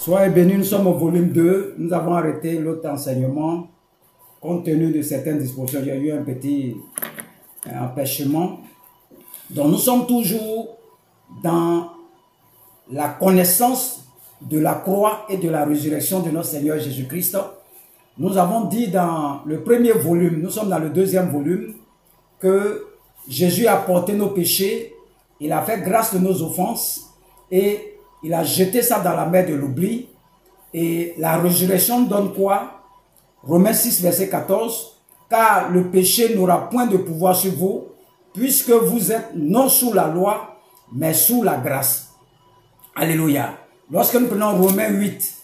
Soyez bénis, nous sommes au volume 2. Nous avons arrêté l'autre enseignement. Compte tenu de certaines dispositions, il y a eu un petit empêchement. Donc nous sommes toujours dans la connaissance de la croix et de la résurrection de notre Seigneur Jésus-Christ. Nous avons dit dans le premier volume, nous sommes dans le deuxième volume, que Jésus a porté nos péchés, il a fait grâce de nos offenses et il a jeté ça dans la mer de l'oubli. Et la résurrection donne quoi? Romains 6, verset 14. Car le péché n'aura point de pouvoir sur vous, puisque vous êtes non sous la loi, mais sous la grâce. Alléluia. Lorsque nous prenons Romains 8,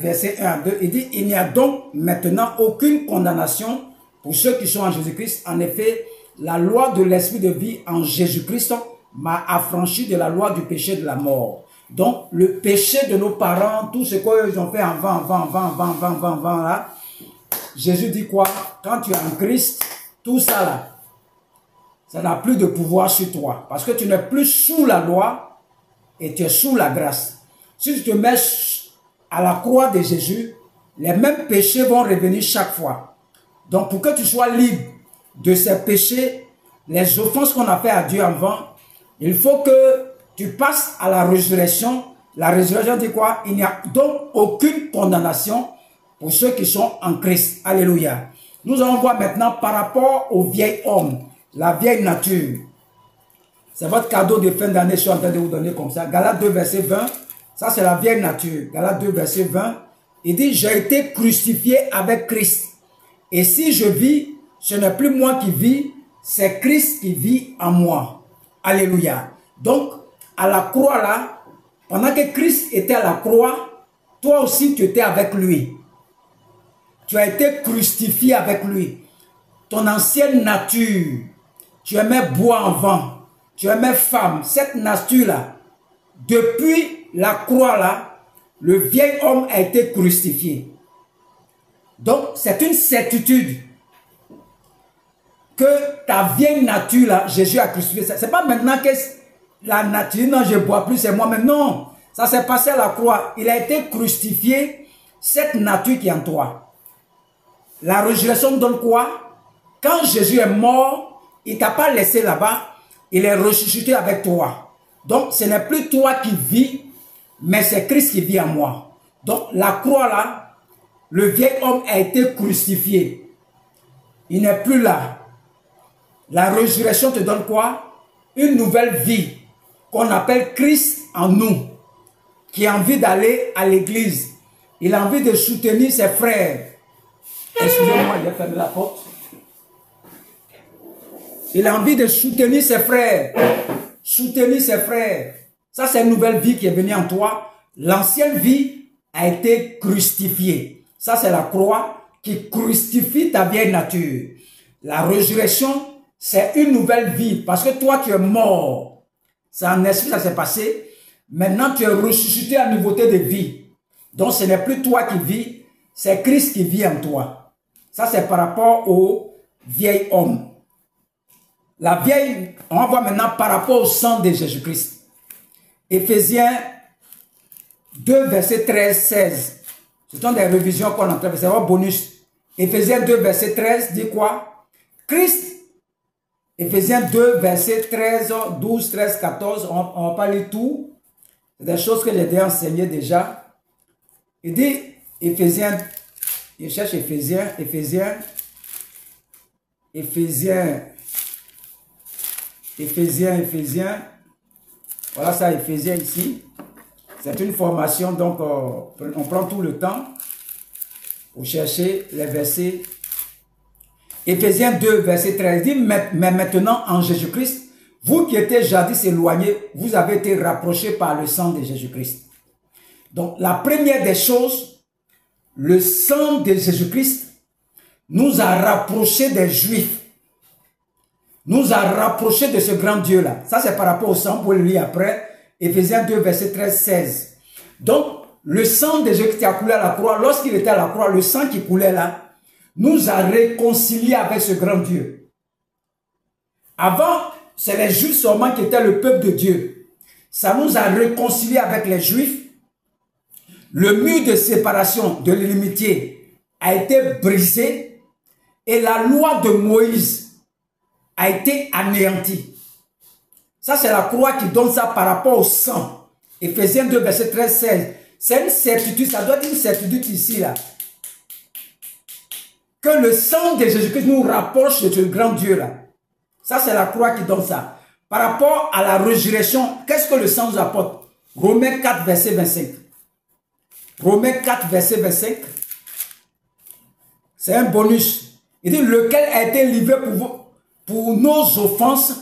verset 1 à 2, il dit, il n'y a donc maintenant aucune condamnation pour ceux qui sont en Jésus-Christ. En effet, la loi de l'esprit de vie en Jésus-Christ m'a affranchi de la loi du péché de la mort. Donc, le péché de nos parents, tout ce qu'ils ont fait avant, là, Jésus dit quoi? Quand tu es en Christ, tout ça là, ça n'a plus de pouvoir sur toi. Parce que tu n'es plus sous la loi et tu es sous la grâce. Si tu te mets à la croix de Jésus, les mêmes péchés vont revenir chaque fois. Donc, pour que tu sois libre de ces péchés, les offenses qu'on a fait à Dieu avant, il faut que tu passes à la résurrection. La résurrection dit quoi? Il n'y a donc aucune condamnation pour ceux qui sont en Christ. Alléluia. Nous allons voir maintenant par rapport au vieil homme, la vieille nature. C'est votre cadeau de fin d'année, je suis en train de vous donner comme ça. Galates 2, verset 20. Ça, c'est la vieille nature. Galates 2, verset 20. Il dit, j'ai été crucifié avec Christ. Et si je vis, ce n'est plus moi qui vis, c'est Christ qui vit en moi. Alléluia. Donc, à la croix là, pendant que Christ était à la croix, toi aussi tu étais avec lui. Tu as été crucifié avec lui. Ton ancienne nature, tu aimais boire avant, tu aimais femme, cette nature là, depuis la croix là, le vieil homme a été crucifié. Donc, c'est une certitude que ta vieille nature là, Jésus a crucifié. C'est pas maintenant que la nature, non, je ne bois plus, c'est moi-même. Non, ça s'est passé à la croix. Il a été crucifié, cette nature qui est en toi. La résurrection donne quoi? Quand Jésus est mort, il ne t'a pas laissé là-bas, il est ressuscité avec toi. Donc, ce n'est plus toi qui vis, mais c'est Christ qui vit en moi. Donc, la croix là, le vieil homme a été crucifié. Il n'est plus là. La résurrection te donne quoi? Une nouvelle vie qu'on appelle Christ en nous, qui a envie d'aller à l'église. Il a envie de soutenir ses frères. Excusez-moi, j'ai fermé la porte. Il a envie de soutenir ses frères. Soutenir ses frères. Ça, c'est une nouvelle vie qui est venue en toi. L'ancienne vie a été crucifiée. Ça, c'est la croix qui crucifie ta vieille nature. La résurrection, c'est une nouvelle vie. Parce que toi, tu es mort. C'est en esprit, ça s'est passé. Maintenant, tu es ressuscité à nouveauté de vie. Donc, ce n'est plus toi qui vis, c'est Christ qui vit en toi. Ça, c'est par rapport au vieil homme. La vieille, on va voir maintenant par rapport au sang de Jésus-Christ. Éphésiens 2, verset 13, 16. Ce sont des révisions qu'on entend, c'est un bonus. Éphésiens 2, verset 13 dit quoi? Christ. Éphésiens 2, verset 13, 12, 13, 14, on va pas lire tout. C'est des choses que j'ai déjà enseignées déjà. Il dit, Éphésiens, il cherche Éphésiens, voilà ça, Éphésiens ici. C'est une formation, donc on prend tout le temps pour chercher les versets. Éphésiens 2, verset 13 dit, mais maintenant en Jésus-Christ, vous qui étiez jadis éloignés, vous avez été rapprochés par le sang de Jésus-Christ. Donc la première des choses, le sang de Jésus-Christ nous a rapprochés des Juifs. Nous a rapprochés de ce grand Dieu-là. Ça c'est par rapport au sang, vous le lire après. Éphésiens 2, verset 13, 16. Donc le sang de Jésus qui a coulé à la croix, lorsqu'il était à la croix, le sang qui coulait là, nous a réconciliés avec ce grand Dieu. Avant, c'est les Juifs seulement qui étaient le peuple de Dieu. Ça nous a réconciliés avec les Juifs Le mur de séparation de l'inimitié a été brisé et la loi de Moïse a été anéantie. Ça, c'est la croix qui donne ça par rapport au sang. Éphésiens 2, verset 13-16. C'est une certitude, ça doit être une certitude ici, là. Que le sang de Jésus-Christ nous rapproche de ce grand Dieu, là. Ça, c'est la croix qui donne ça. Par rapport à la résurrection, qu'est-ce que le sang nous apporte? Romains 4, verset 25. Romains 4, verset 25. C'est un bonus. Il dit, lequel a été livré pour nos offenses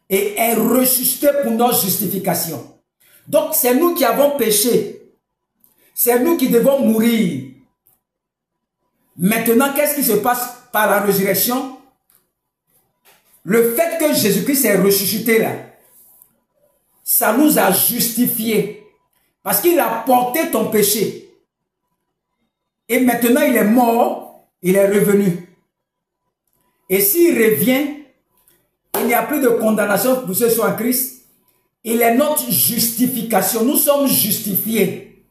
et est ressuscité pour notre justification. Donc, c'est nous qui avons péché. C'est nous qui devons mourir. Maintenant, qu'est-ce qui se passe par la résurrection? Le fait que Jésus-Christ est ressuscité là, ça nous a justifiés. Parce qu'il a porté ton péché. Et maintenant, il est mort, il est revenu. Et s'il revient, il n'y a plus de condamnation pour ceux qui sont en Christ. Il est notre justification. Nous sommes justifiés.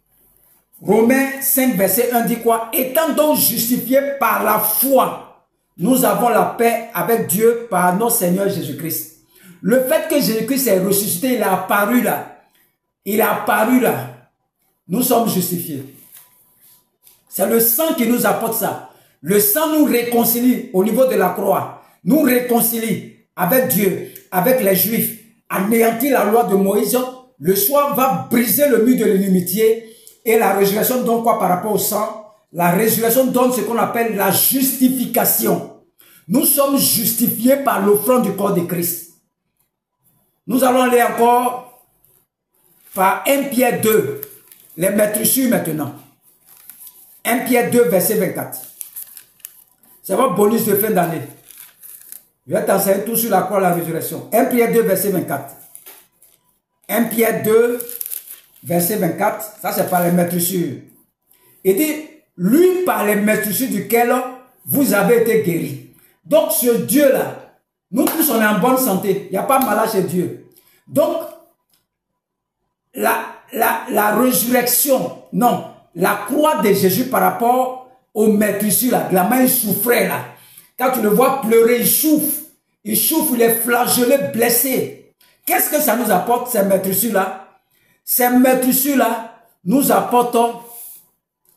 Romains 5, verset 1 dit quoi? Étant donc justifiés par la foi, nous avons la paix avec Dieu par notre Seigneur Jésus-Christ. Le fait que Jésus-Christ est ressuscité, il a apparu là. Il a apparu là. Nous sommes justifiés. C'est le sang qui nous apporte ça. Le sang nous réconcilie au niveau de la croix. Nous réconcilie avec Dieu, avec les Juifs. Anéantit la loi de Moïse. Le soir va briser le mur de l'inimitié. Et la résurrection donne quoi par rapport au sang? La résurrection donne ce qu'on appelle la justification. Nous sommes justifiés par l'offrande du corps de Christ. Nous allons aller encore par 1 Pierre 2. Les maîtrisures maintenant. 1 Pierre 2, verset 24. C'est votre bonus de fin d'année. Je vais t'enseigner tout sur la croix de la résurrection. 1 Pierre 2, verset 24. 1 Pierre 2, verset 24. Ça, c'est par les maîtrisures. Il dit, lui par les maîtrisures duquel vous avez été guéris. Donc, ce Dieu-là, nous tous, on est en bonne santé. Il n'y a pas de malade chez Dieu. Donc, la résurrection, non, la croix de Jésus par rapport aux maîtrisures, là, la main, il souffrait, là. Quand tu le vois pleurer, il souffre, il est flagellé, blessé. Qu'est-ce que ça nous apporte, ces maîtrisures-là? Ces maîtrisures-là nous apportent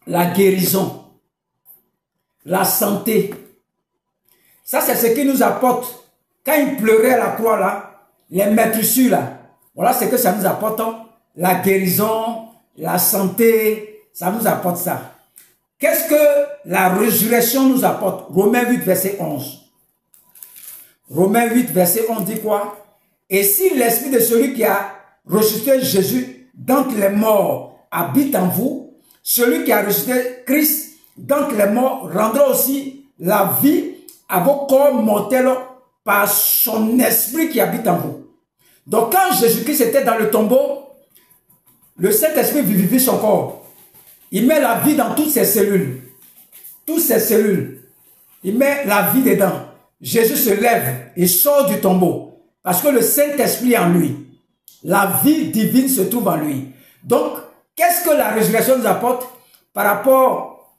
la guérison, la santé. Ça, c'est ce qui nous apporte. Quand il pleurait à la croix, là, les maîtrisures, là, voilà ce que ça nous apporte. La guérison, la santé, ça nous apporte ça. Qu'est-ce que la résurrection nous apporte? Romains 8, verset 11. Romains 8, verset 11 dit quoi? Et si l'esprit de celui qui a ressuscité Jésus d'entre les morts habite en vous, celui qui a ressuscité Christ d'entre les morts rendra aussi la vie à vos corps mortels par son esprit qui habite en vous. Donc quand Jésus-Christ était dans le tombeau, le Saint-Esprit vivifie son corps. Il met la vie dans toutes ses cellules. Toutes ses cellules. Il met la vie dedans. Jésus se lève et sort du tombeau. Parce que le Saint-Esprit est en lui. La vie divine se trouve en lui. Donc, qu'est-ce que la résurrection nous apporte par rapport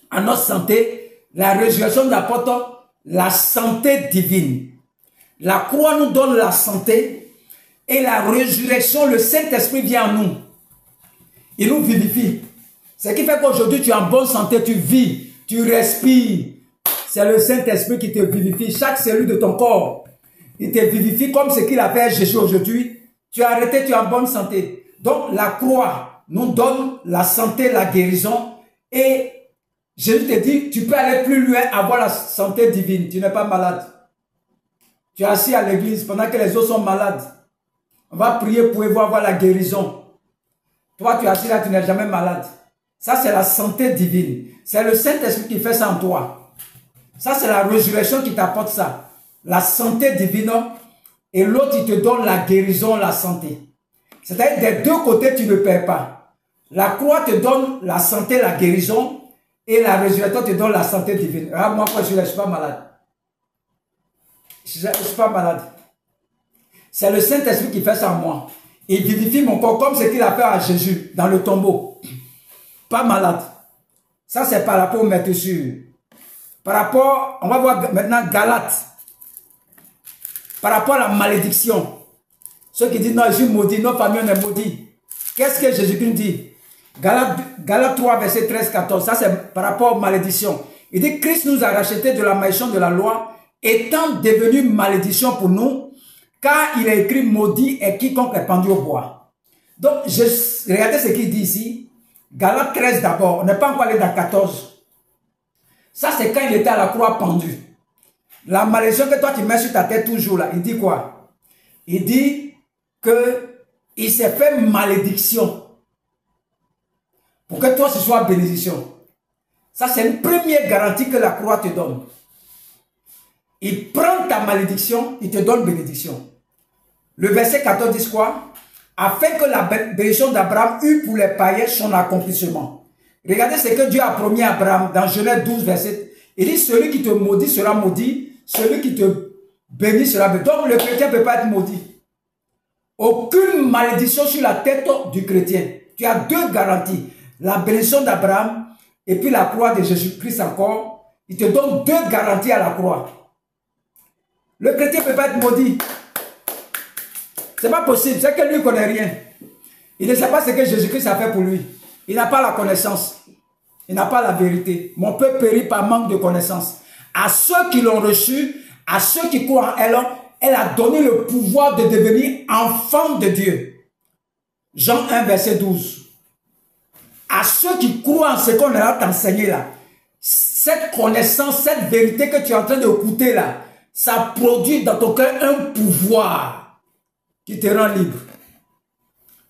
à notre santé? La résurrection nous apporte la santé divine. La croix nous donne la santé. Et la résurrection, le Saint-Esprit vient en nous. Il nous vivifie. Ce qui fait qu'aujourd'hui, tu es en bonne santé, tu vis, tu respires. C'est le Saint-Esprit qui te vivifie. Chaque cellule de ton corps, il te vivifie comme ce qu'il a fait à Jésus aujourd'hui. Tu as arrêté, tu es en bonne santé. Donc, la croix nous donne la santé, la guérison. Et Jésus te dit, tu peux aller plus loin, avoir la santé divine. Tu n'es pas malade. Tu es assis à l'église pendant que les autres sont malades. On va prier pour avoir la guérison. Toi, tu es assis là, tu n'es jamais malade. Ça, c'est la santé divine. C'est le Saint-Esprit qui fait ça en toi. Ça, c'est la résurrection qui t'apporte ça. La santé divine. Et l'autre, il te donne la guérison, la santé. C'est-à-dire, des deux côtés, tu ne perds pas. La croix te donne la santé, la guérison. Et la résurrection te donne la santé divine. Ah, moi, je ne suis pas malade. Je ne suis pas malade. C'est le Saint-Esprit qui fait ça en moi. Il vivifie mon corps comme ce qu'il a fait à Jésus dans le tombeau. pas malade. Ça, c'est par rapport au métissure. Par rapport, on va voir maintenant Galates. Par rapport à la malédiction. Ceux qui disent non, je suis maudit, nos familles on est maudits. Qu'est-ce que Jésus-Christ dit? Galates 3, verset 13-14. Ça, c'est par rapport aux malédictions. Il dit, Christ nous a rachetés de la malédiction de la loi, étant devenu malédiction pour nous, car il est écrit maudit est quiconque est pendu au bois. Donc, regardez ce qu'il dit ici. Galates 13 d'abord. On n'est pas encore allé dans 14. Ça, c'est quand il était à la croix pendu. La malédiction que toi tu mets sur ta tête toujours là, il dit quoi? Il dit que il s'est fait malédiction pour que toi ce soit bénédiction. Ça, c'est une première garantie que la croix te donne. Il prend ta malédiction, il te donne bénédiction. Le verset 14 dit quoi? Afin que la bénédiction d'Abraham eût pour les païens son accomplissement. Regardez ce que Dieu a promis à Abraham dans Genèse 12, verset. Il dit, celui qui te maudit sera maudit, celui qui te bénit sera béni. Donc le chrétien ne peut pas être maudit. Aucune malédiction sur la tête du chrétien. Tu as deux garanties. La bénédiction d'Abraham et puis la croix de Jésus-Christ encore. Il te donne deux garanties à la croix. Le chrétien ne peut pas être maudit. Ce n'est pas possible. C'est que lui ne connaît rien. Il ne sait pas ce que Jésus-Christ a fait pour lui. Il n'a pas la connaissance. Il n'a pas la vérité. Mon peuple périt par manque de connaissance. À ceux qui l'ont reçu, à ceux qui croient en elle, elle a donné le pouvoir de devenir enfant de Dieu. Jean 1, verset 12. À ceux qui croient en ce qu'on a t'enseigné là, cette connaissance, cette vérité que tu es en train d'écouter là, ça produit dans ton cœur un pouvoir qui te rend libre.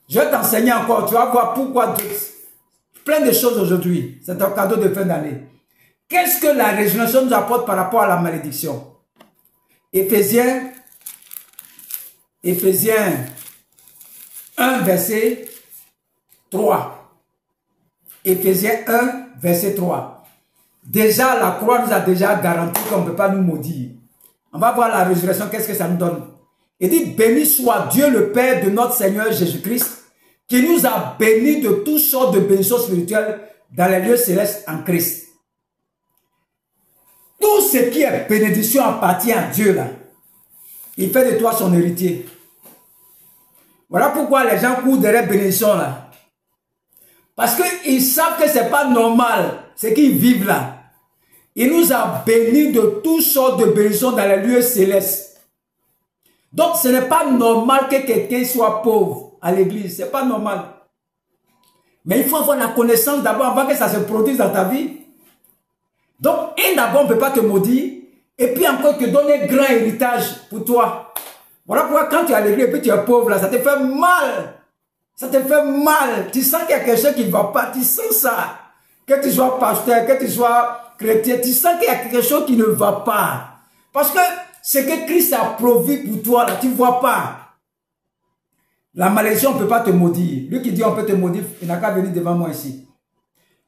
Je vais t'enseigner encore, tu vas voir pourquoi Dieu. Plein de choses aujourd'hui. C'est un cadeau de fin d'année. Qu'est-ce que la résurrection nous apporte par rapport à la malédiction? Éphésiens 1, verset 3. Éphésiens 1, verset 3. Déjà, la croix nous a déjà garanti qu'on ne peut pas nous maudire. On va voir la résurrection, qu'est-ce que ça nous donne? Il dit, béni soit Dieu le Père de notre Seigneur Jésus-Christ, qui nous a bénis de toutes sortes de bénédictions spirituelles dans les lieux célestes en Christ. Tout ce qui est bénédiction appartient à Dieu là. Il fait de toi son héritier. Voilà pourquoi les gens courent derrière bénédiction là. Parce qu'ils savent que ce n'est pas normal ce qu'ils vivent là. Il nous a bénis de toutes sortes de bénédictions dans les lieux célestes. Donc ce n'est pas normal que quelqu'un soit pauvre à l'église. Ce n'est pas normal. Mais il faut avoir la connaissance d'abord avant que ça se produise dans ta vie. Donc, d'abord, on ne peut pas te maudire. Et puis encore, te donner un grand héritage pour toi. Voilà pourquoi quand tu es à l'église et puis tu es pauvre, là, ça te fait mal. Ça te fait mal. Tu sens qu'il y a quelque chose qui ne va pas. Tu sens ça. Que tu sois pasteur, que tu sois chrétien, tu sens qu'il y a quelque chose qui ne va pas. Parce que ce que Christ a provu pour toi, là, tu ne vois pas. La malédiction, on ne peut pas te maudire. Lui qui dit on peut te maudire, il n'a qu'à venir devant moi ici.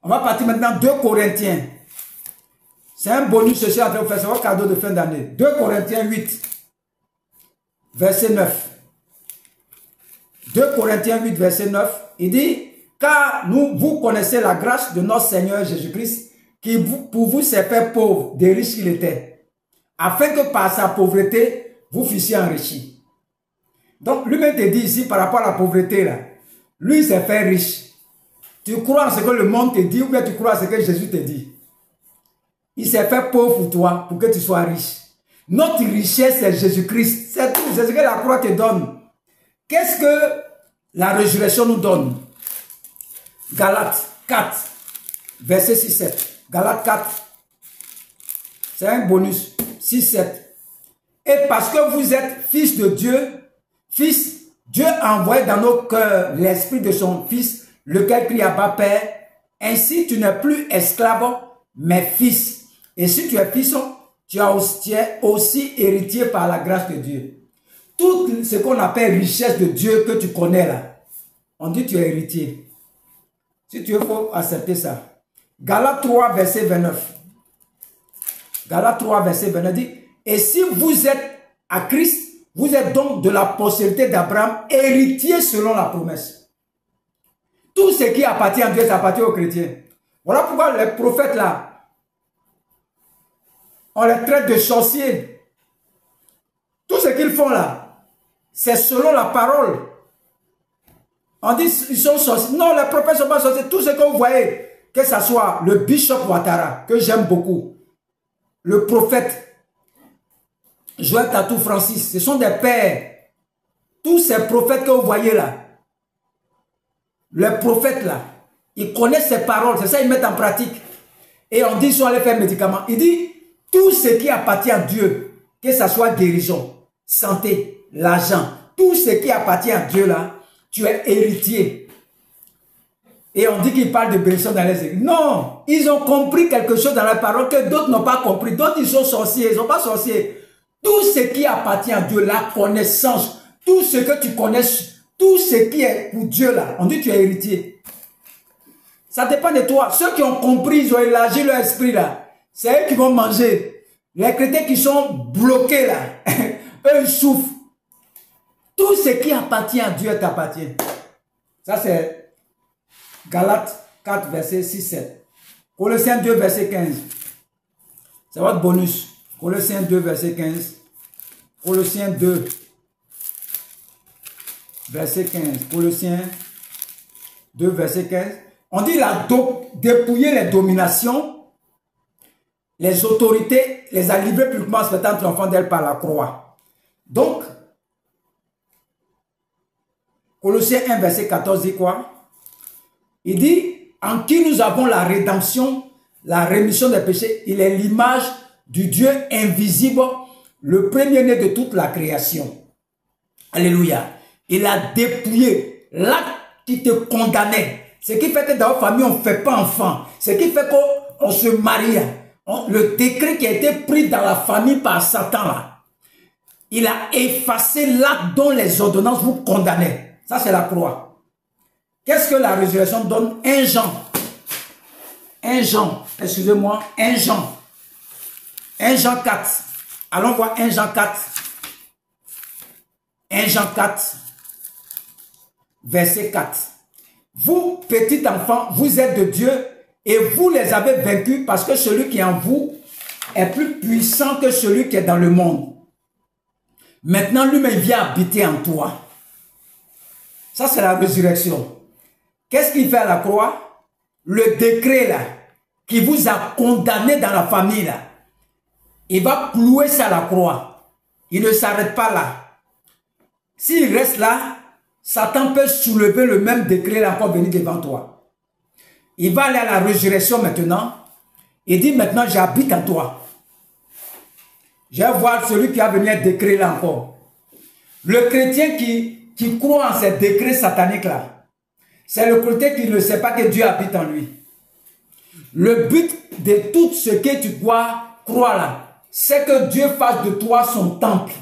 On va partir maintenant 2 Corinthiens. C'est un bonus que je suis en train de faire, c'est un cadeau de fin d'année. 2 Corinthiens 8, verset 9. 2 Corinthiens 8, verset 9, il dit, car vous connaissez la grâce de notre Seigneur Jésus-Christ, qui pour vous s'est fait pauvre, des riches qu'il était, afin que par sa pauvreté, vous fussiez enrichis. Donc, lui-même te dit ici, par rapport à la pauvreté, là, lui s'est fait riche. Tu crois en ce que le monde te dit, ou bien tu crois en ce que Jésus te dit? Il s'est fait pauvre pour toi, pour que tu sois riche. Notre richesse, c'est Jésus-Christ. C'est tout, c'est ce que la croix te donne. Qu'est-ce que la résurrection nous donne? Galates 4, verset 6-7. Galates 4, c'est un bonus. 6-7. Et parce que vous êtes fils de Dieu, fils, Dieu a envoyé dans nos cœurs l'esprit de son fils, lequel crie Abba Père. Ainsi, tu n'es plus esclave, mais fils. Et si tu es fils, tu es aussi héritier par la grâce de Dieu. Tout ce qu'on appelle richesse de Dieu que tu connais là, on dit tu es héritier. Si tu veux, il faut accepter ça. Galates 3, verset 29. Galates 3, verset 29 dit, et si vous êtes à Christ, vous êtes donc de la postérité d'Abraham, héritier selon la promesse. Tout ce qui appartient à Dieu, ça appartient aux chrétiens. Voilà pourquoi les prophètes là, on les traite de sorciers. Tout ce qu'ils font là, c'est selon la parole. On dit ils sont sorciers. Non, les prophètes ne sont pas sorciers. Tout ce que vous voyez, que ce soit le bishop Ouattara, que j'aime beaucoup, le prophète Joël Tatou Francis, ce sont des pères. Tous ces prophètes que vous voyez là, les prophètes là, ils connaissent ces paroles, c'est ça ils mettent en pratique. Et on dit, ils sont allés faire médicaments. Il dit, tout ce qui appartient à Dieu, que ce soit guérison, santé, l'argent, tout ce qui appartient à Dieu là, tu es héritier. Et on dit qu'ils parlent de bénédiction dans les églises. Non, ils ont compris quelque chose dans la parole que d'autres n'ont pas compris. D'autres, ils sont sorciers, ils ne sont pas sorciers. Tout ce qui appartient à Dieu, la connaissance, tout ce que tu connais, tout ce qui est pour Dieu là, on dit tu es héritier. Ça dépend de toi. Ceux qui ont compris, ils ont élargi leur esprit là. C'est eux qui vont manger. Les chrétiens qui sont bloqués là, eux ils souffrent. Tout ce qui appartient à Dieu t'appartient. Ça c'est Galates 4 verset 6-7. Colossiens 2 verset 15. C'est votre bonus. Colossiens 2 verset 15. Colossiens 2 verset 15. Colossiens 2 verset 15. On dit là, dépouiller les dominations, les autorités, les a livrés publiquement en spectacle l'enfant d'elle par la croix. Donc, Colossiens 1 verset 14 dit quoi? Il dit, en qui nous avons la rédemption, la rémission des péchés. Il est l'image du Dieu invisible, le premier-né de toute la création. Alléluia. Il a dépouillé l'acte qui te condamnait. Ce qui fait que dans votre famille, on ne fait pas enfant. Ce qui fait qu'on se marie. Le décret qui a été pris dans la famille par Satan, là, il a effacé l'acte dont les ordonnances vous condamnaient. Ça, c'est la croix. Qu'est-ce que la résurrection donne? 1 Jean. 1 Jean, excusez-moi, 1 Jean. 1 Jean 4. Allons voir 1 Jean 4. 1 Jean 4, verset 4. Vous, petits enfants, vous êtes de Dieu et vous les avez vaincus parce que celui qui est en vous est plus puissant que celui qui est dans le monde. Maintenant, lui-même vient habiter en toi. Ça, c'est la résurrection. Qu'est-ce qu'il fait à la croix? Le décret là, qui vous a condamné dans la famille là, il va clouer ça à la croix. Il ne s'arrête pas là. S'il reste là, Satan peut soulever le même décret là encore venir devant toi. Il va aller à la résurrection maintenant. Il dit maintenant j'habite en toi. Je vais voir celui qui a venu un décret là encore. Le chrétien qui croit en ces décrets sataniques là, c'est le chrétien qui ne sait pas que Dieu habite en lui. Le but de tout ce que tu crois là, c'est que Dieu fasse de toi son temple.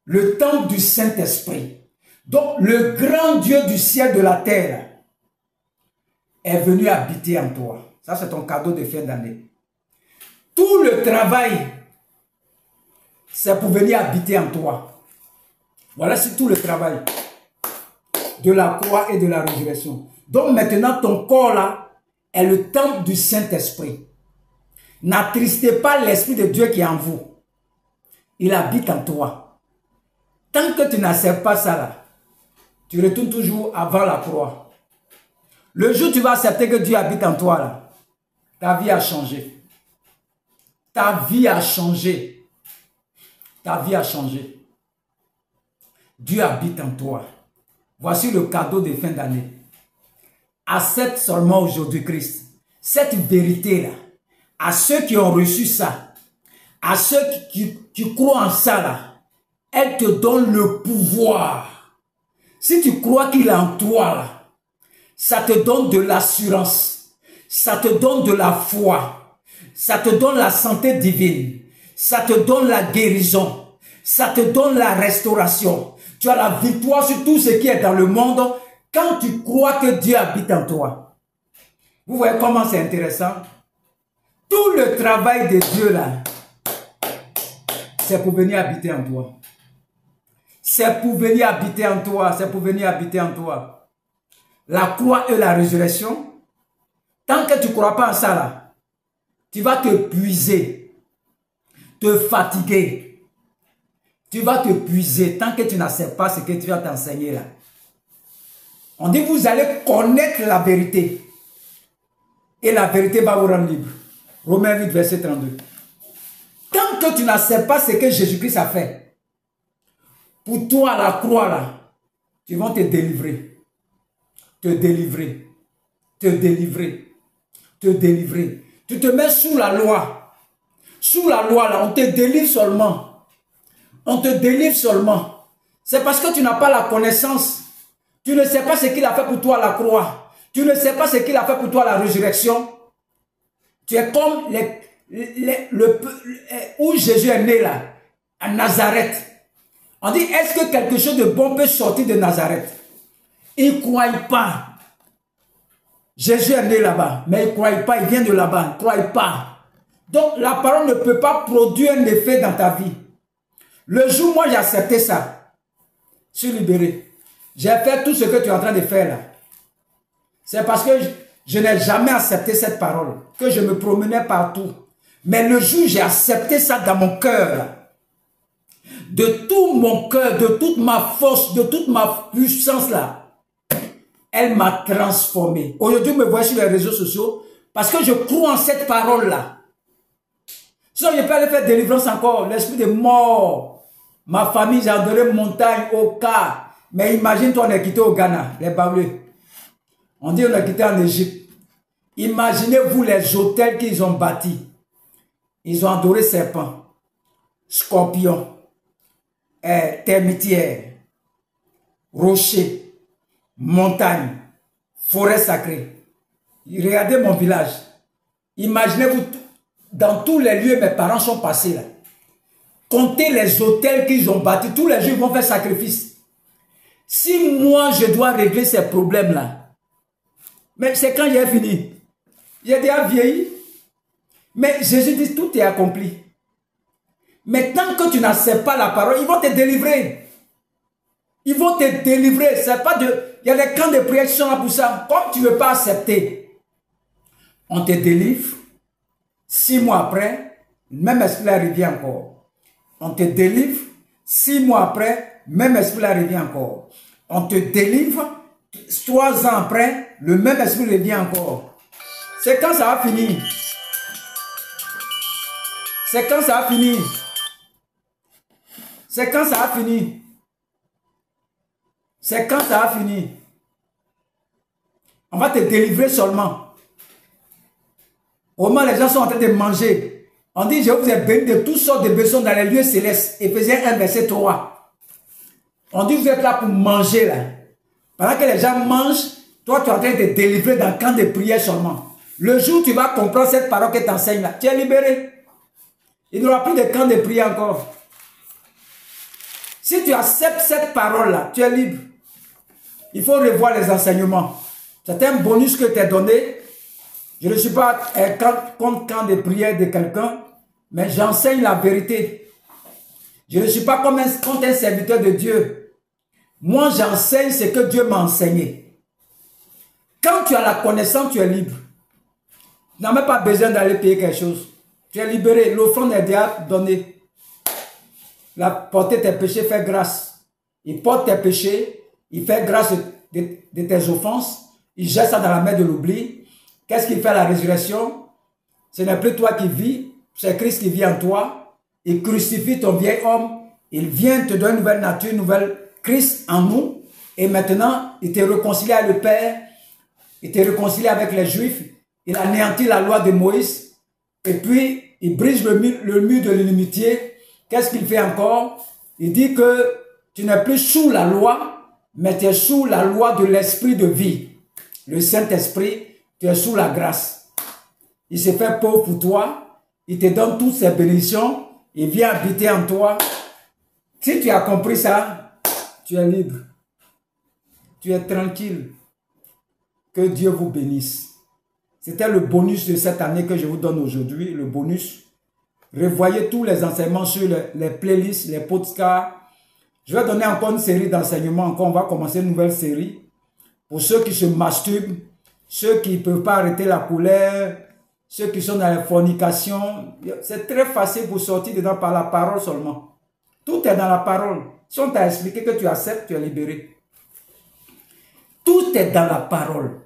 Le temple du Saint-Esprit. Donc, le grand Dieu du ciel de la terre est venu habiter en toi. Ça, c'est ton cadeau de fin d'année. Tout le travail, c'est pour venir habiter en toi. Voilà, c'est tout le travail de la croix et de la résurrection. Donc, maintenant, ton corps là est le temple du Saint-Esprit. N'attristez pas l'Esprit de Dieu qui est en vous. Il habite en toi. Tant que tu n'acceptes pas ça là, tu retournes toujours avant la croix. Le jour où tu vas accepter que Dieu habite en toi, là, ta vie a changé. Ta vie a changé. Ta vie a changé. Dieu habite en toi. Voici le cadeau de fin d'année. Accepte seulement aujourd'hui Christ. Cette vérité-là, à ceux qui ont reçu ça, à ceux qui croient en ça, là, elle te donne le pouvoir. Si tu crois qu'il est en toi, là, ça te donne de l'assurance, ça te donne de la foi, ça te donne la santé divine, ça te donne la guérison, ça te donne la restauration. Tu as la victoire sur tout ce qui est dans le monde quand tu crois que Dieu habite en toi. Vous voyez comment c'est intéressant? Tout le travail de Dieu là, c'est pour venir habiter en toi. C'est pour venir habiter en toi. C'est pour venir habiter en toi. la croix et la résurrection, tant que tu ne crois pas en ça là, tu vas te puiser, te fatiguer. Tu vas te puiser tant que tu n'acceptes pas ce que tu vas t'enseigner là. On dit vous allez connaître la vérité. Et la vérité va vous rendre libre. Romains 8, verset 32. Tant que tu n'acceptes pas ce que Jésus-Christ a fait, pour toi la croix là, tu vas te délivrer. Te délivrer. Te délivrer. Te délivrer. Tu te mets sous la loi. Sous la loi là, on te délivre seulement. On te délivre seulement. C'est parce que tu n'as pas la connaissance. Tu ne sais pas ce qu'il a fait pour toi à la croix. Tu ne sais pas ce qu'il a fait pour toi à la résurrection. Tu es comme où Jésus est né là, à Nazareth. On dit, est-ce que quelque chose de bon peut sortir de Nazareth? Ils ne croient pas. Jésus est né là-bas, mais ils ne croient pas, il vient de là-bas, ils ne croient pas. Donc la parole ne peut pas produire un effet dans ta vie. Le jour où moi j'ai accepté ça, je suis libéré. J'ai fait tout ce que tu es en train de faire là. C'est parce que je n'ai jamais accepté cette parole, que je me promenais partout. Mais le jour où j'ai accepté ça dans mon cœur, de tout mon cœur, de toute ma force, de toute ma puissance là, elle m'a transformé. Aujourd'hui, vous me voyez sur les réseaux sociaux parce que je crois en cette parole là. Sinon, je peux aller faire délivrance encore, l'esprit de mort. Ma famille, j'ai adoré montagne, au cas. Mais imagine-toi, on est quitté au Ghana, les Baoulés. On dit on est quitté en Égypte. Imaginez-vous les hôtels qu'ils ont bâtis. Ils ont adoré serpents, scorpions, termitières, rochers, montagnes, forêts sacrées. Regardez mon village. Imaginez-vous, dans tous les lieux, mes parents sont passés là. Comptez les hôtels qu'ils ont bâtis. Tous les jours, ils vont faire sacrifice. Si moi, je dois régler ces problèmes-là, mais c'est quand j'ai fini. J'ai déjà vieilli. Mais Jésus dit, tout est accompli. Mais tant que tu n'acceptes pas la parole, ils vont te délivrer. Ils vont te délivrer. C'est pas de... Il y a des camps de prière qui sont là pour ça. Comme tu ne veux pas accepter, on te délivre. 6 mois après, même esprit là revient encore. On te délivre. 6 mois après, même esprit là revient encore. On te délivre. 3 ans après, le même esprit revient encore. C'est quand ça va finir. C'est quand ça va finir. C'est quand ça va finir. C'est quand ça va finir. On va te délivrer seulement. Au moment les gens sont en train de manger. On dit, je vous ai béni de toutes sortes de besoins dans les lieux célestes. Éphésiens 1, verset 3. On dit, vous êtes là pour manger là. Pendant que les gens mangent, toi tu es en train de te délivrer dans le camp de prière seulement. Le jour où tu vas comprendre cette parole que tu enseignes là, tu es libéré. Il n'y aura plus de camp de prière encore. Si tu acceptes cette parole-là, tu es libre. Il faut revoir les enseignements. C'est un bonus que tu as donné. Je ne suis pas contre camp de prière de quelqu'un, mais j'enseigne la vérité. Je ne suis pas contre un serviteur de Dieu. Moi, j'enseigne ce que Dieu m'a enseigné. Quand tu as la connaissance, tu es libre. Tu n'as même pas besoin d'aller payer quelque chose. Tu es libéré. L'offrande est déjà donnée. La porter tes péchés fait grâce. Il porte tes péchés. Il fait grâce de tes offenses. Il jette ça dans la mer de l'oubli. Qu'est-ce qu'il fait à la résurrection? Ce n'est plus toi qui vis. C'est Christ qui vit en toi. Il crucifie ton vieil homme. Il vient te donner une nouvelle nature, une nouvelle Christ en nous. Et maintenant, il te réconcilie avec le Père. Il te réconcilie avec les Juifs. Il anéantit la loi de Moïse. Et puis, il brise le mur de l'inimitié. Qu'est-ce qu'il fait encore? Il dit que tu n'es plus sous la loi, mais tu es sous la loi de l'esprit de vie. Le Saint-Esprit, tu es sous la grâce. Il se fait pauvre pour toi. Il te donne toutes ses bénédictions. Il vient habiter en toi. Si tu as compris ça, tu es libre. Tu es tranquille. Que Dieu vous bénisse. C'était le bonus de cette année que je vous donne aujourd'hui. Le bonus. Revoyez tous les enseignements sur les playlists, les podcasts. Je vais donner encore une série d'enseignements. Encore, on va commencer une nouvelle série. Pour ceux qui se masturbent, ceux qui ne peuvent pas arrêter la colère, ceux qui sont dans la fornication, c'est très facile pour sortir dedans par la parole seulement. Tout est dans la parole. Si on t'a expliqué que tu acceptes, tu es libéré. Tout est dans la parole.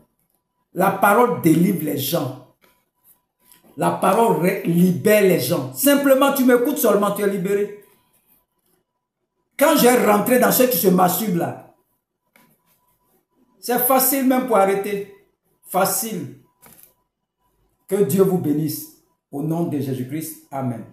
La parole délivre les gens. La parole libère les gens. Simplement, tu m'écoutes seulement, tu es libéré. Quand j'ai rentré dans ceux qui se masturbent là, c'est facile même pour arrêter. Facile. Que Dieu vous bénisse. Au nom de Jésus-Christ. Amen.